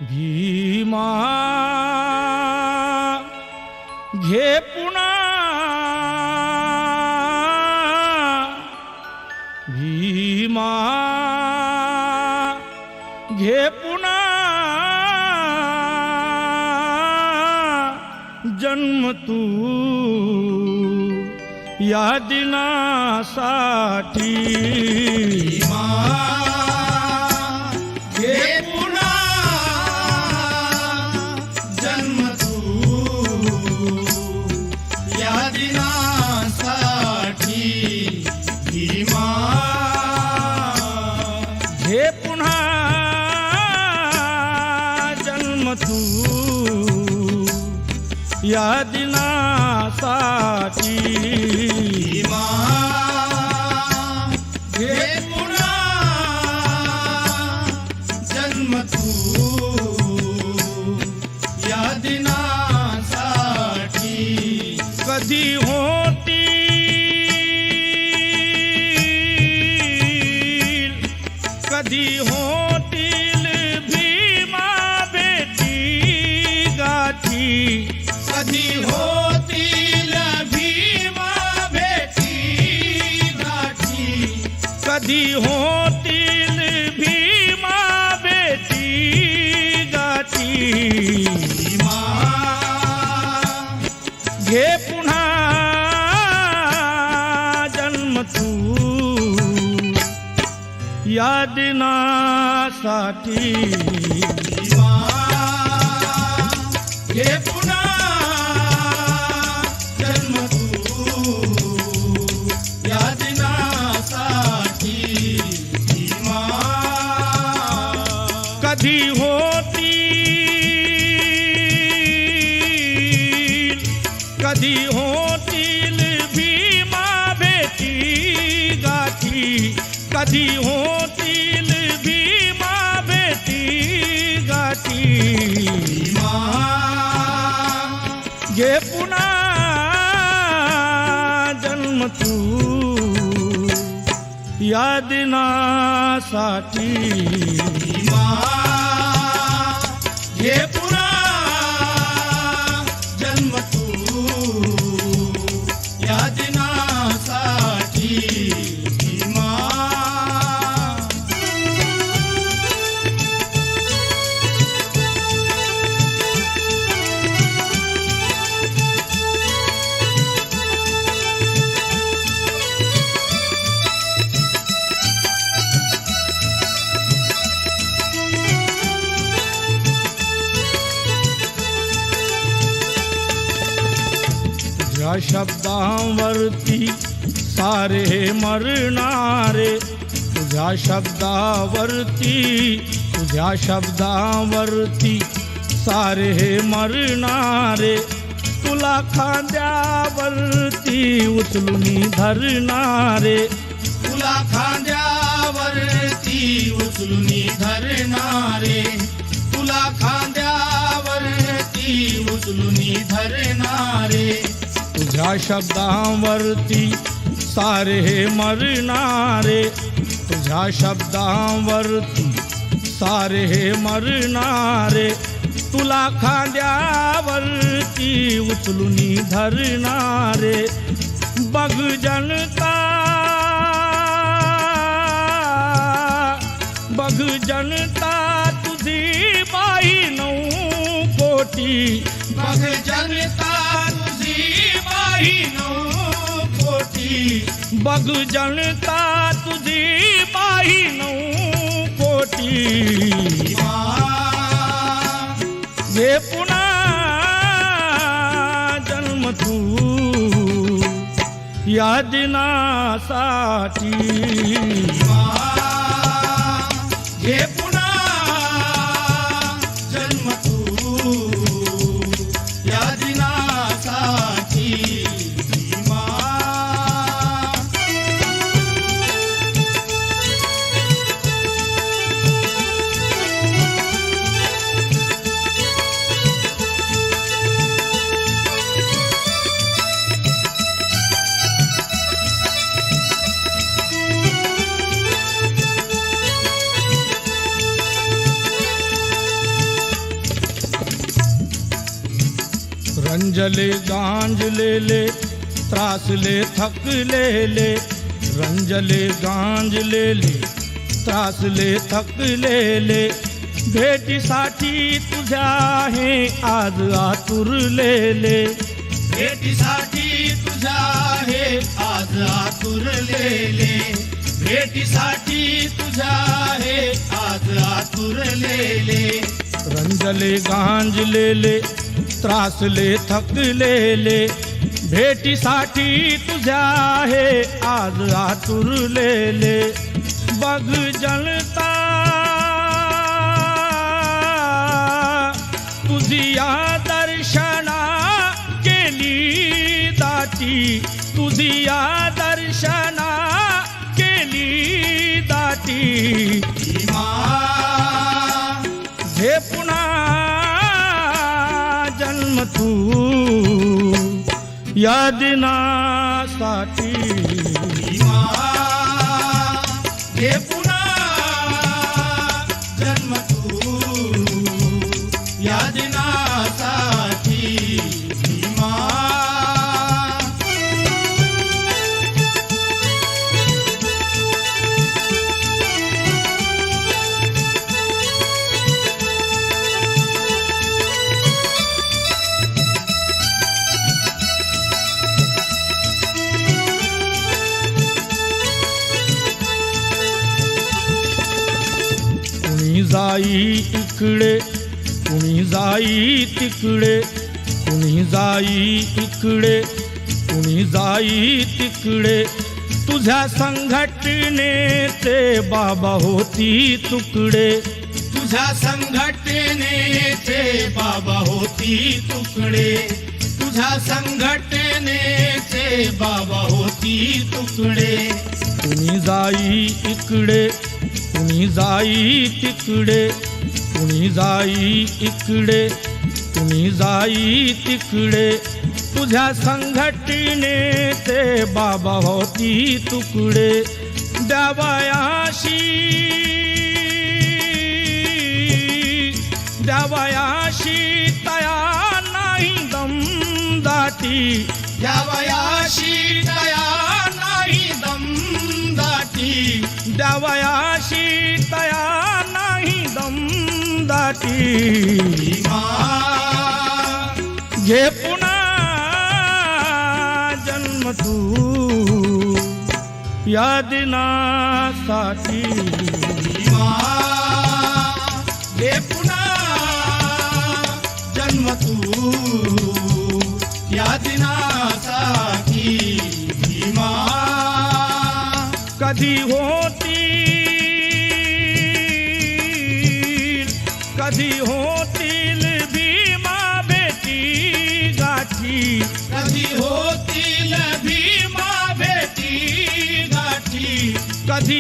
भीमा घे पुन्हा भीमा घे पुन्हा जन्म तू या दिनासाठी भीमा घे पुन्हा जन्म तू या दिनासाठी भीमा घे पुन्हा जन्म तू या दिनासाठी भीमा घे पुन्हा जन्म तू या दिनासाठी कधी होतील कधी होतील भीमा भेटी गाठी कधी होतील भीमा भेटी गाठी कधी होतील भीमा भेटी गाठी भीमा घे पुन्हा जन्म तू या दिनासाठी भीमा घे पुन्हा जन्म तू या दिनासाठी भीमा कधी होतील कधी होतील भीमा भेटी गाठी कधी होतील भीमा भेटी गाठी भीमा घे पुन्हा जन्म तू या दिनासाठी भीमा घे पुन्हा जन्म तू या दिनासाठी भीमा तुझ्या शब्दांवरती सारे मरणारे तुझ्या शब्दांवरती सारे मरणारे तुला खांद्यावरती उचलून धरणारे तुला खांद्यावरती उचलून धरणारे तुला खांद्यावरती उचलून धरणारे तुझ्या शब्दांवरती सारे मरणारे तुझ्या शब्दांवरती सारे मरणारे तुला खांद्यावरती उचलून धरणारे बघ जनता तुझी बाई 9 कोटी बघ जनता तुझी बाई 9 कोटी बघ जनता तुझी बाई 9 कोटी भीमा घे पुन्हा जन्म तू या दिनासाठी भीमा घे पुन्हा जन्म तू या दिनासाठी भीमा रंजले गांजलेले त्रासले थकलेले रंजले गांजलेले त्रासले थकलेले भेटीसाठी तुझ्या हे आज आतुरलेले भेटीसाठी तुझ्या हे आज आतुरलेले भेटीसाठी तुझ्या हे आज आतुरलेले रंजले गांजलेले त्रासले थकलेले भेटीसाठी तुझ्या हे आज आतुरलेले बघ जळता तुझी या दर्शना केली दाटी तुझी या दर्शना केली दाटी भीमा हे पुन्हा जन्म तू या दिनासाठी भीमा हे पुन्हा जन्म तू या दिनासाठी भीमा कुणी जाई इकडे कुणी जाई तिकडे कुणी जाई इकडे कुणी जाई तिकडे तुझ्या संघटनेचे बाबा होती तुकडे तुझ्या संघटनेचे बाबा होती तुकडे तुझ्या संघटनेचे बाबा होती तुकडे कुणी जाई इकडे कुणी जाई तिकडे कुणी जाई इकडे कुणी जाई तिकडे तुझ्या संघटनेचे बाबा होती तुकडे द्यावयाशी तया नाही दमदाटी द्यावयाशी दया नाही दमदाटी द्यावयाशी तया नाही दमदाटी भीमा घे पुन्हा जन्म तू या दिनासाठी भीमा हे पुन्हा जन्म तू या दिनासाठी भीमा कधी होतील भीमा भेटी गाठी कधी होतील भीमा भेटी गाठी कधी